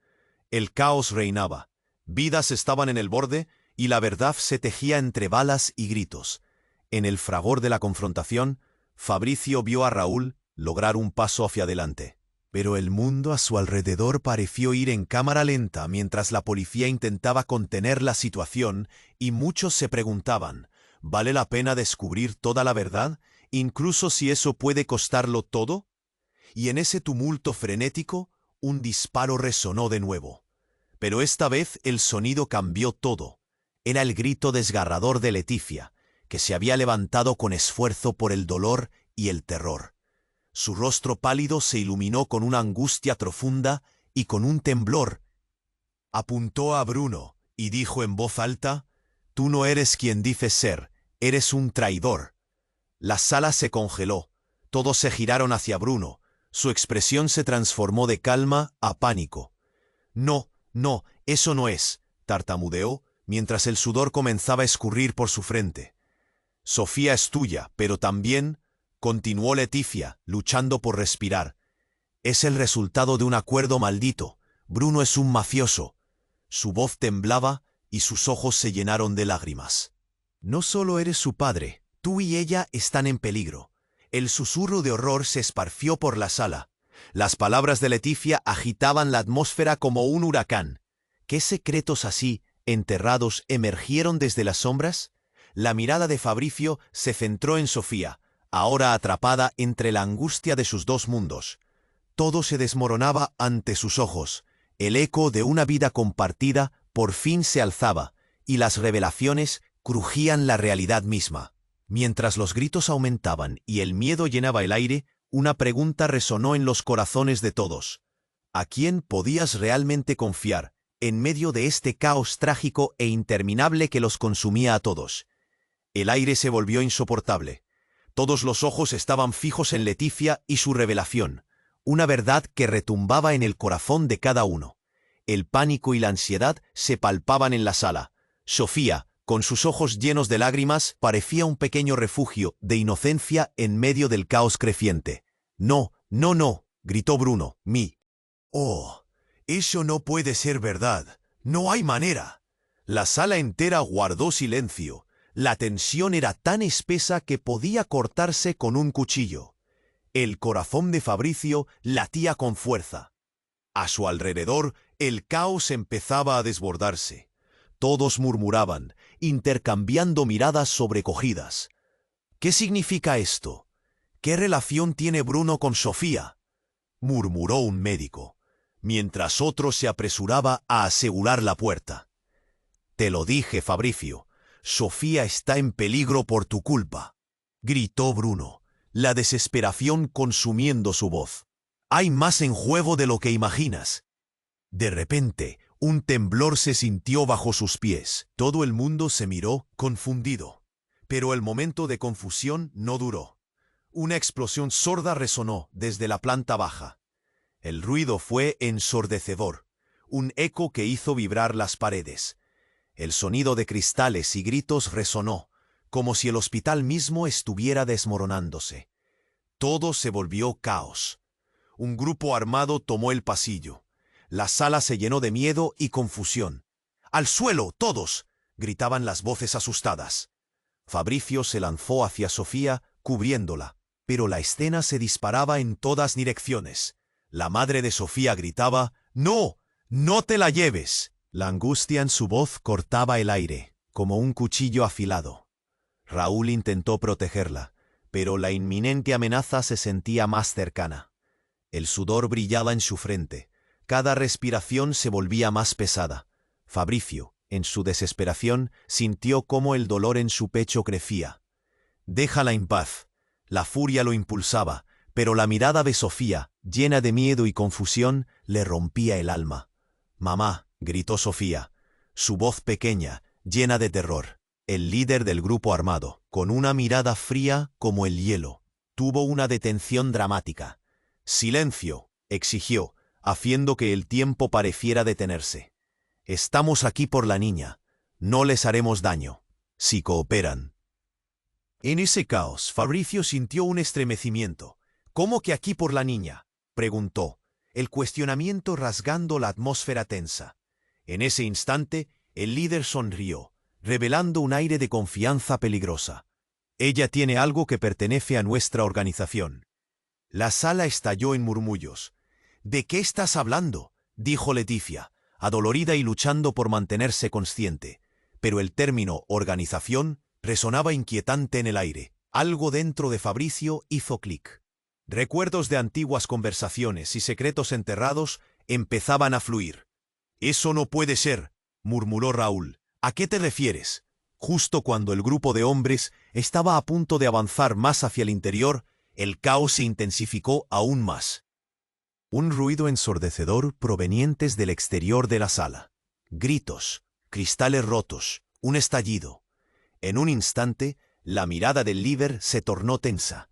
El caos reinaba, vidas estaban en el borde y la verdad se tejía entre balas y gritos. En el fragor de la confrontación, Fabricio vio a Raúl lograr un paso hacia adelante. Pero el mundo a su alrededor pareció ir en cámara lenta mientras la policía intentaba contener la situación y muchos se preguntaban, ¿vale la pena descubrir toda la verdad, incluso si eso puede costarlo todo? Y en ese tumulto frenético, un disparo resonó de nuevo. Pero esta vez el sonido cambió todo. Era el grito desgarrador de Leticia, que se había levantado con esfuerzo por el dolor y el terror. Su rostro pálido se iluminó con una angustia profunda y con un temblor. Apuntó a Bruno y dijo en voz alta, «Tú no eres quien dices ser, eres un traidor». La sala se congeló. Todos se giraron hacia Bruno. Su expresión se transformó de calma a pánico. «No, no, eso no es», tartamudeó, mientras el sudor comenzaba a escurrir por su frente. «Sofía es tuya, pero también», continuó Leticia, luchando por respirar, «es el resultado de un acuerdo maldito. Bruno es un mafioso». Su voz temblaba y sus ojos se llenaron de lágrimas. «No solo eres su padre, tú y ella están en peligro». El susurro de horror se esparció por la sala. Las palabras de Leticia agitaban la atmósfera como un huracán. ¿Qué secretos así, enterrados, emergieron desde las sombras? La mirada de Fabricio se centró en Sofía, ahora atrapada entre la angustia de sus dos mundos. Todo se desmoronaba ante sus ojos. El eco de una vida compartida por fin se alzaba, y las revelaciones crujían la realidad misma. Mientras los gritos aumentaban y el miedo llenaba el aire, una pregunta resonó en los corazones de todos. ¿A quién podías realmente confiar en medio de este caos trágico e interminable que los consumía a todos? El aire se volvió insoportable. Todos los ojos estaban fijos en Leticia y su revelación, una verdad que retumbaba en el corazón de cada uno. El pánico y la ansiedad se palpaban en la sala. Sofía, con sus ojos llenos de lágrimas, parecía un pequeño refugio de inocencia en medio del caos creciente. «No, no, no», gritó Bruno. «Oh, eso no puede ser verdad. No hay manera». La sala entera guardó silencio. La tensión era tan espesa que podía cortarse con un cuchillo. El corazón de Fabricio latía con fuerza. A su alrededor, el caos empezaba a desbordarse. Todos murmuraban, intercambiando miradas sobrecogidas. «¿Qué significa esto? ¿Qué relación tiene Bruno con Sofía?», murmuró un médico, mientras otro se apresuraba a asegurar la puerta. «Te lo dije, Fabricio. Sofía está en peligro por tu culpa», gritó Bruno, la desesperación consumiendo su voz. «Hay más en juego de lo que imaginas». De repente, un temblor se sintió bajo sus pies. Todo el mundo se miró, confundido. Pero el momento de confusión no duró. Una explosión sorda resonó desde la planta baja. El ruido fue ensordecedor, un eco que hizo vibrar las paredes. El sonido de cristales y gritos resonó, como si el hospital mismo estuviera desmoronándose. Todo se volvió caos. Un grupo armado tomó el pasillo. La sala se llenó de miedo y confusión. «¡Al suelo, todos!», gritaban las voces asustadas. Fabricio se lanzó hacia Sofía, cubriéndola, pero la escena se disparaba en todas direcciones. La madre de Sofía gritaba: «¡No! ¡No te la lleves!». La angustia en su voz cortaba el aire, como un cuchillo afilado. Raúl intentó protegerla, pero la inminente amenaza se sentía más cercana. El sudor brillaba en su frente. Cada respiración se volvía más pesada. Fabricio, en su desesperación, sintió cómo el dolor en su pecho crecía. «Déjala en paz». La furia lo impulsaba, pero la mirada de Sofía, llena de miedo y confusión, le rompía el alma. «Mamá», gritó Sofía, su voz pequeña, llena de terror. El líder del grupo armado, con una mirada fría como el hielo, tuvo una detención dramática. «Silencio», exigió, haciendo que el tiempo pareciera detenerse. «Estamos aquí por la niña. No les haremos daño, si cooperan». En ese caos, Fabricio sintió un estremecimiento. «¿Cómo que aquí por la niña?», preguntó, el cuestionamiento rasgando la atmósfera tensa. En ese instante, el líder sonrió, revelando un aire de confianza peligrosa. «Ella tiene algo que pertenece a nuestra organización». La sala estalló en murmullos. «¿De qué estás hablando?», dijo Leticia, adolorida y luchando por mantenerse consciente. Pero el término «organización» resonaba inquietante en el aire. Algo dentro de Fabricio hizo clic. Recuerdos de antiguas conversaciones y secretos enterrados empezaban a fluir. «Eso no puede ser», murmuró Raúl. «¿A qué te refieres?». Justo cuando el grupo de hombres estaba a punto de avanzar más hacia el interior, el caos se intensificó aún más. Un ruido ensordecedor provenientes del exterior de la sala. Gritos, cristales rotos, un estallido. En un instante, la mirada del líder se tornó tensa.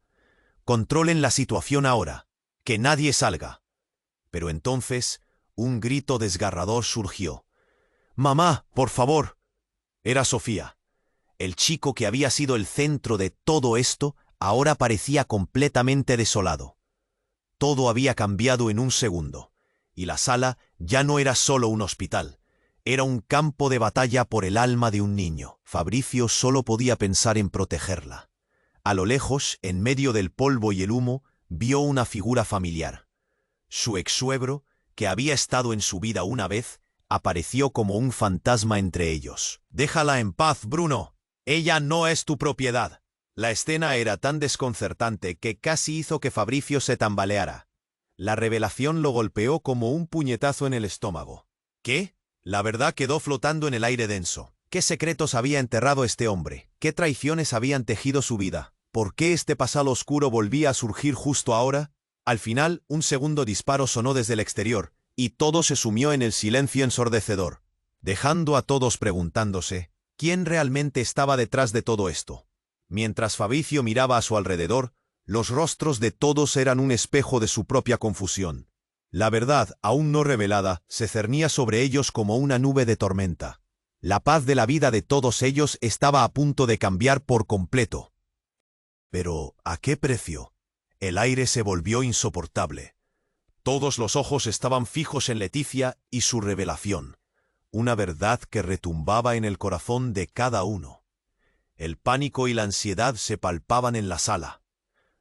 «Controlen la situación ahora. Que nadie salga». Pero entonces, un grito desgarrador surgió. «¡Mamá, por favor!». Era Sofía. El chico que había sido el centro de todo esto ahora parecía completamente desolado. Todo había cambiado en un segundo, y la sala ya no era solo un hospital. Era un campo de batalla por el alma de un niño. Fabricio solo podía pensar en protegerla. A lo lejos, en medio del polvo y el humo, vio una figura familiar. Su ex-suegro, que había estado en su vida una vez, apareció como un fantasma entre ellos. «Déjala en paz, Bruno. Ella no es tu propiedad». La escena era tan desconcertante que casi hizo que Fabricio se tambaleara. La revelación lo golpeó como un puñetazo en el estómago. ¿Qué? La verdad quedó flotando en el aire denso. ¿Qué secretos había enterrado este hombre? ¿Qué traiciones habían tejido su vida? ¿Por qué este pasado oscuro volvía a surgir justo ahora? Al final, un segundo disparo sonó desde el exterior, y todo se sumió en el silencio ensordecedor, dejando a todos preguntándose, ¿quién realmente estaba detrás de todo esto? Mientras Fabricio miraba a su alrededor, los rostros de todos eran un espejo de su propia confusión. La verdad, aún no revelada, se cernía sobre ellos como una nube de tormenta. La paz de la vida de todos ellos estaba a punto de cambiar por completo. Pero, ¿a qué precio? El aire se volvió insoportable. Todos los ojos estaban fijos en Leticia y su revelación, una verdad que retumbaba en el corazón de cada uno. El pánico y la ansiedad se palpaban en la sala.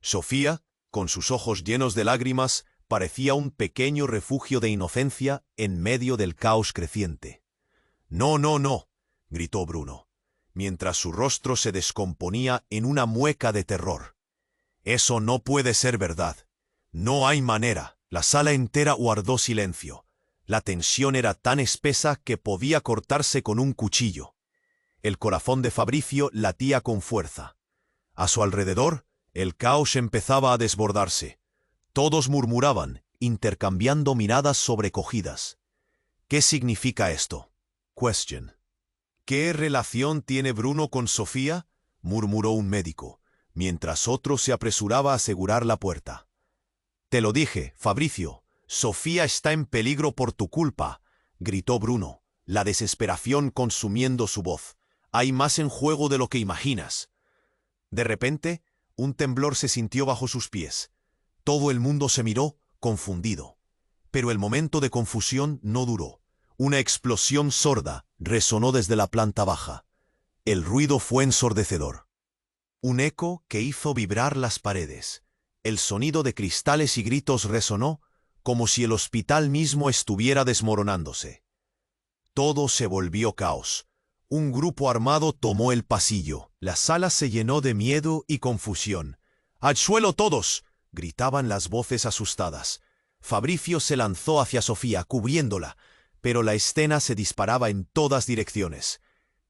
Sofía, con sus ojos llenos de lágrimas, parecía un pequeño refugio de inocencia en medio del caos creciente. «No, no, no», gritó Bruno, mientras su rostro se descomponía en una mueca de terror. «Eso no puede ser verdad. No hay manera». La sala entera guardó silencio. La tensión era tan espesa que podía cortarse con un cuchillo. El corazón de Fabricio latía con fuerza. A su alrededor, el caos empezaba a desbordarse. Todos murmuraban, intercambiando miradas sobrecogidas. ¿Qué significa esto? Question. ¿Qué relación tiene Bruno con Sofía? Murmuró un médico, mientras otro se apresuraba a asegurar la puerta. Te lo dije, Fabricio, Sofía está en peligro por tu culpa, gritó Bruno, la desesperación consumiendo su voz. Hay más en juego de lo que imaginas. De repente, un temblor se sintió bajo sus pies. Todo el mundo se miró, confundido. Pero el momento de confusión no duró. Una explosión sorda resonó desde la planta baja. El ruido fue ensordecedor. Un eco que hizo vibrar las paredes. El sonido de cristales y gritos resonó, como si el hospital mismo estuviera desmoronándose. Todo se volvió caos. Un grupo armado tomó el pasillo. La sala se llenó de miedo y confusión. ¡Al suelo todos!, gritaban las voces asustadas. Fabricio se lanzó hacia Sofía, cubriéndola, pero la escena se disparaba en todas direcciones.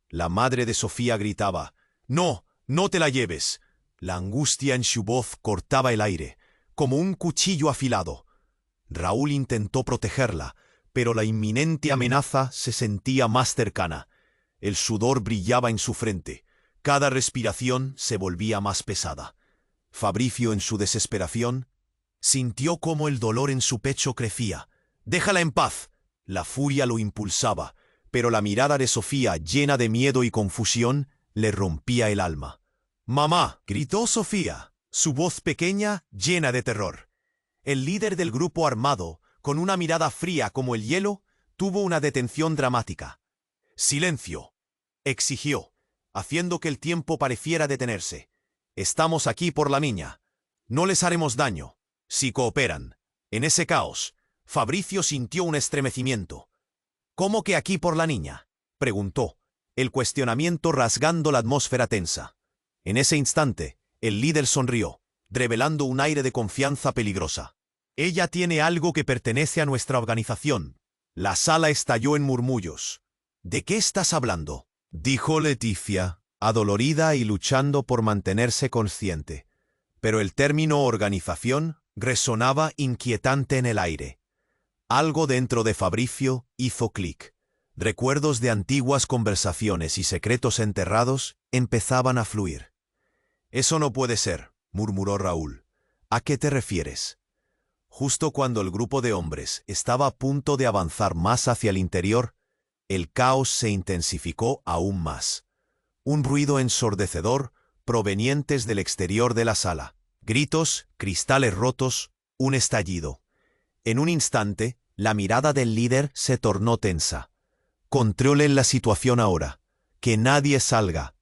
La madre de Sofía gritaba, «¡No, no te la lleves!». La angustia en su voz cortaba el aire, como un cuchillo afilado. Raúl intentó protegerla, pero la inminente amenaza se sentía más cercana. El sudor brillaba en su frente. Cada respiración se volvía más pesada. Fabricio, en su desesperación, sintió cómo el dolor en su pecho crecía. «¡Déjala en paz!». La furia lo impulsaba, pero la mirada de Sofía, llena de miedo y confusión, le rompía el alma. «¡Mamá!», gritó Sofía, su voz pequeña, llena de terror. El líder del grupo armado, con una mirada fría como el hielo, tuvo una detención dramática. «¡Silencio!», exigió, haciendo que el tiempo pareciera detenerse. «Estamos aquí por la niña. No les haremos daño, si cooperan». En ese caos, Fabricio sintió un estremecimiento. «¿Cómo que aquí por la niña?», preguntó, el cuestionamiento rasgando la atmósfera tensa. En ese instante, el líder sonrió, revelando un aire de confianza peligrosa. «Ella tiene algo que pertenece a nuestra organización». La sala estalló en murmullos. «¿De qué estás hablando?», dijo Leticia, adolorida y luchando por mantenerse consciente. Pero el término organización resonaba inquietante en el aire. Algo dentro de Fabricio hizo clic. Recuerdos de antiguas conversaciones y secretos enterrados empezaban a fluir. «Eso no puede ser», murmuró Raúl. «¿A qué te refieres?». Justo cuando el grupo de hombres estaba a punto de avanzar más hacia el interior, el caos se intensificó aún más. Un ruido ensordecedor provenientes del exterior de la sala. Gritos, cristales rotos, un estallido. En un instante, la mirada del líder se tornó tensa. «Controlen la situación ahora. Que nadie salga».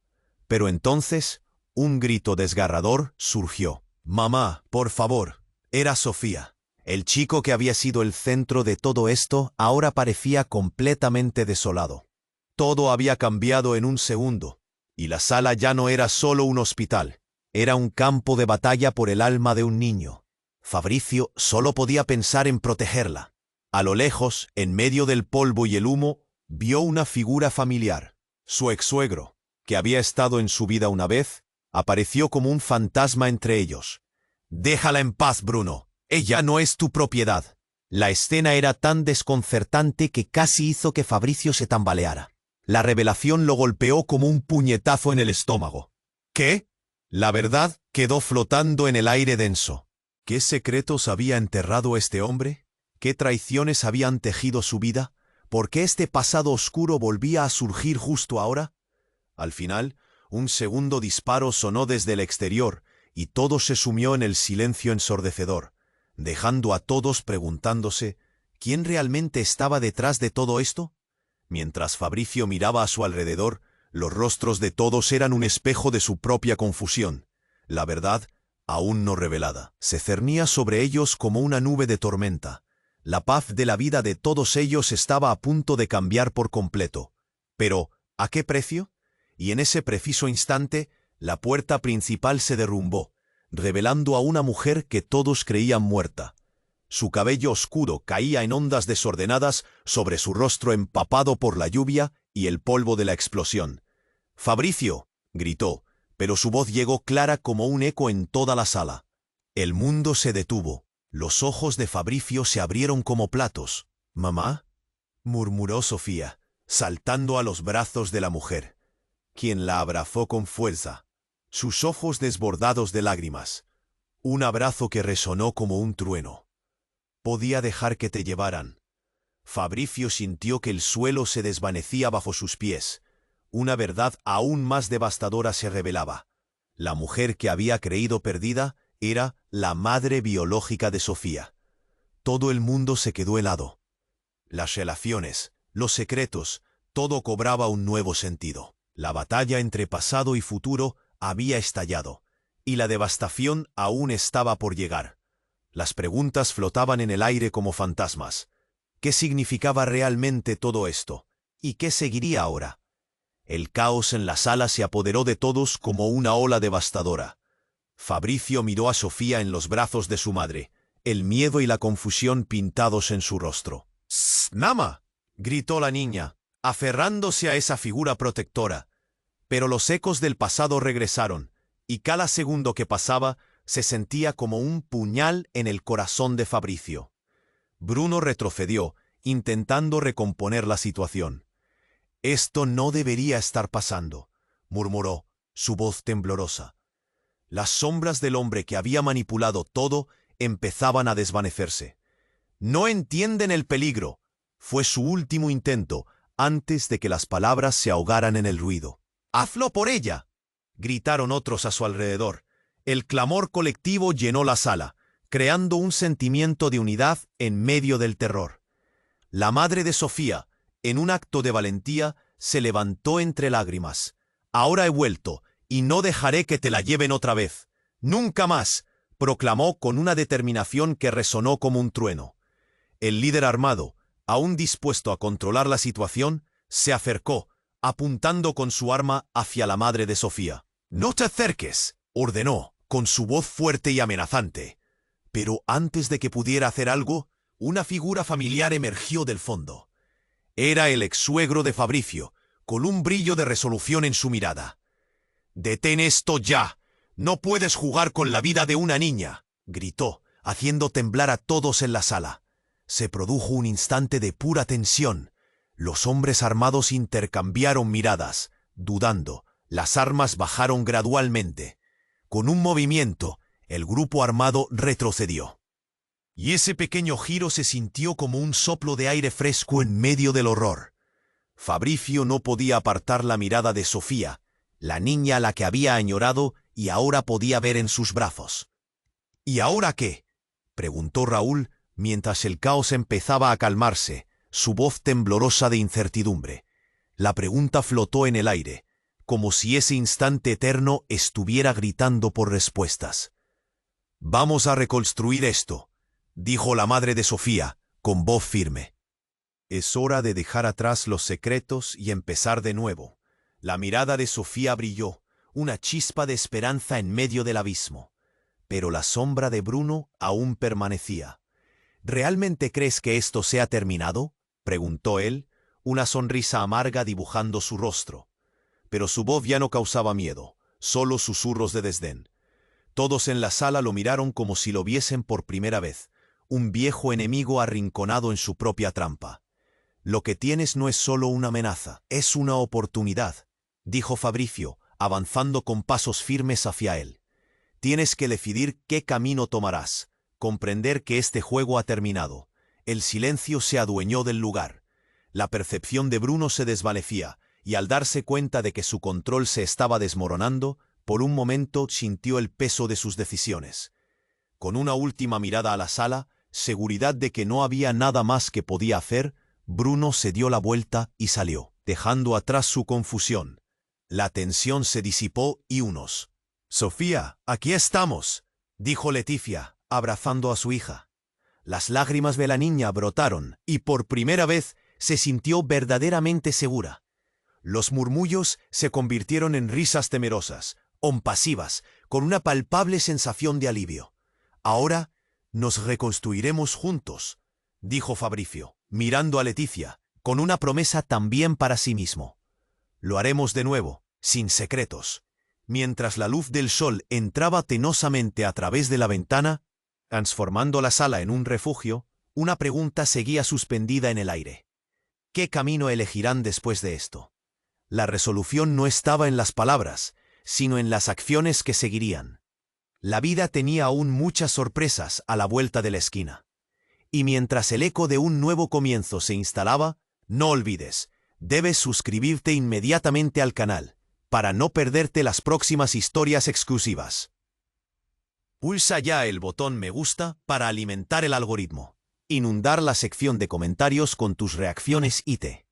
Pero entonces, un grito desgarrador surgió. «Mamá, por favor». Era Sofía. El chico que había sido el centro de todo esto ahora parecía completamente desolado. Todo había cambiado en un segundo, y la sala ya no era solo un hospital. Era un campo de batalla por el alma de un niño. Fabricio solo podía pensar en protegerla. A lo lejos, en medio del polvo y el humo, vio una figura familiar. Su ex-suegro, que había estado en su vida una vez, apareció como un fantasma entre ellos. «Déjala en paz, Bruno. Ella no es tu propiedad». La escena era tan desconcertante que casi hizo que Fabricio se tambaleara. La revelación lo golpeó como un puñetazo en el estómago. ¿Qué? La verdad quedó flotando en el aire denso. ¿Qué secretos había enterrado este hombre? ¿Qué traiciones habían tejido su vida? ¿Por qué este pasado oscuro volvía a surgir justo ahora? Al final, un segundo disparo sonó desde el exterior y todo se sumió en el silencio ensordecedor, dejando a todos preguntándose ¿quién realmente estaba detrás de todo esto? Mientras Fabricio miraba a su alrededor, los rostros de todos eran un espejo de su propia confusión. La verdad, aún no revelada, se cernía sobre ellos como una nube de tormenta. La paz de la vida de todos ellos estaba a punto de cambiar por completo. Pero, ¿a qué precio? Y en ese preciso instante, la puerta principal se derrumbó, revelando a una mujer que todos creían muerta. Su cabello oscuro caía en ondas desordenadas sobre su rostro empapado por la lluvia y el polvo de la explosión. «¡Fabricio!», gritó, pero su voz llegó clara como un eco en toda la sala. El mundo se detuvo. Los ojos de Fabricio se abrieron como platos. «¿Mamá?», murmuró Sofía, saltando a los brazos de la mujer, quien la abrazó con fuerza, sus ojos desbordados de lágrimas. Un abrazo que resonó como un trueno. «Podía dejar que te llevaran». Fabricio sintió que el suelo se desvanecía bajo sus pies. Una verdad aún más devastadora se revelaba. La mujer que había creído perdida era la madre biológica de Sofía. Todo el mundo se quedó helado. Las relaciones, los secretos, todo cobraba un nuevo sentido. La batalla entre pasado y futuro había estallado, y la devastación aún estaba por llegar. Las preguntas flotaban en el aire como fantasmas. ¿Qué significaba realmente todo esto? ¿Y qué seguiría ahora? El caos en la sala se apoderó de todos como una ola devastadora. Fabricio miró a Sofía en los brazos de su madre, el miedo y la confusión pintados en su rostro. «¡Nama!», gritó la niña, aferrándose a esa figura protectora. Pero los ecos del pasado regresaron, y cada segundo que pasaba se sentía como un puñal en el corazón de Fabricio. Bruno retrocedió, intentando recomponer la situación. «Esto no debería estar pasando», murmuró, su voz temblorosa. Las sombras del hombre que había manipulado todo empezaban a desvanecerse. «No entienden el peligro», fue su último intento antes de que las palabras se ahogaran en el ruido. «¡Hazlo por ella!», gritaron otros a su alrededor. El clamor colectivo llenó la sala, creando un sentimiento de unidad en medio del terror. La madre de Sofía, en un acto de valentía, se levantó entre lágrimas. «Ahora he vuelto, y no dejaré que te la lleven otra vez. ¡Nunca más!», proclamó con una determinación que resonó como un trueno. El líder armado, aún dispuesto a controlar la situación, se acercó, apuntando con su arma hacia la madre de Sofía. «¡No te acerques!», ordenó, con su voz fuerte y amenazante. Pero antes de que pudiera hacer algo, una figura familiar emergió del fondo. Era el ex-suegro de Fabricio, con un brillo de resolución en su mirada. «¡Detén esto ya! ¡No puedes jugar con la vida de una niña!», gritó, haciendo temblar a todos en la sala. Se produjo un instante de pura tensión. Los hombres armados intercambiaron miradas, dudando. Las armas bajaron gradualmente. Con un movimiento, el grupo armado retrocedió. Y ese pequeño giro se sintió como un soplo de aire fresco en medio del horror. Fabricio no podía apartar la mirada de Sofía, la niña a la que había añorado y ahora podía ver en sus brazos. «¿Y ahora qué?», preguntó Raúl mientras el caos empezaba a calmarse, su voz temblorosa de incertidumbre. La pregunta flotó en el aire, como si ese instante eterno estuviera gritando por respuestas. «Vamos a reconstruir esto», dijo la madre de Sofía, con voz firme. «Es hora de dejar atrás los secretos y empezar de nuevo». La mirada de Sofía brilló, una chispa de esperanza en medio del abismo. Pero la sombra de Bruno aún permanecía. «¿Realmente crees que esto se ha terminado?», preguntó él, una sonrisa amarga dibujando su rostro. pero su voz ya no causaba miedo, solo susurros de desdén. Todos en la sala lo miraron como si lo viesen por primera vez, un viejo enemigo arrinconado en su propia trampa. «Lo que tienes no es solo una amenaza, es una oportunidad», dijo Fabricio, avanzando con pasos firmes hacia él. «Tienes que decidir qué camino tomarás, comprender que este juego ha terminado». El silencio se adueñó del lugar. La percepción de Bruno se desvanecía, y al darse cuenta de que su control se estaba desmoronando, por un momento sintió el peso de sus decisiones. Con una última mirada a la sala, seguridad de que no había nada más que podía hacer, Bruno se dio la vuelta y salió, dejando atrás su confusión. La tensión se disipó y unos. «Sofía, aquí estamos», dijo Leticia, abrazando a su hija. Las lágrimas de la niña brotaron y por primera vez se sintió verdaderamente segura. Los murmullos se convirtieron en risas temerosas, compasivas, con una palpable sensación de alivio. «Ahora nos reconstruiremos juntos», dijo Fabricio, mirando a Leticia, con una promesa también para sí mismo. «Lo haremos de nuevo, sin secretos». Mientras la luz del sol entraba tenosamente a través de la ventana, transformando la sala en un refugio, una pregunta seguía suspendida en el aire. ¿Qué camino elegirán después de esto? La resolución no estaba en las palabras, sino en las acciones que seguirían. La vida tenía aún muchas sorpresas a la vuelta de la esquina. Y mientras el eco de un nuevo comienzo se instalaba, no olvides, debes suscribirte inmediatamente al canal, para no perderte las próximas historias exclusivas. Pulsa ya el botón me gusta para alimentar el algoritmo. Inundar la sección de comentarios con tus reacciones y te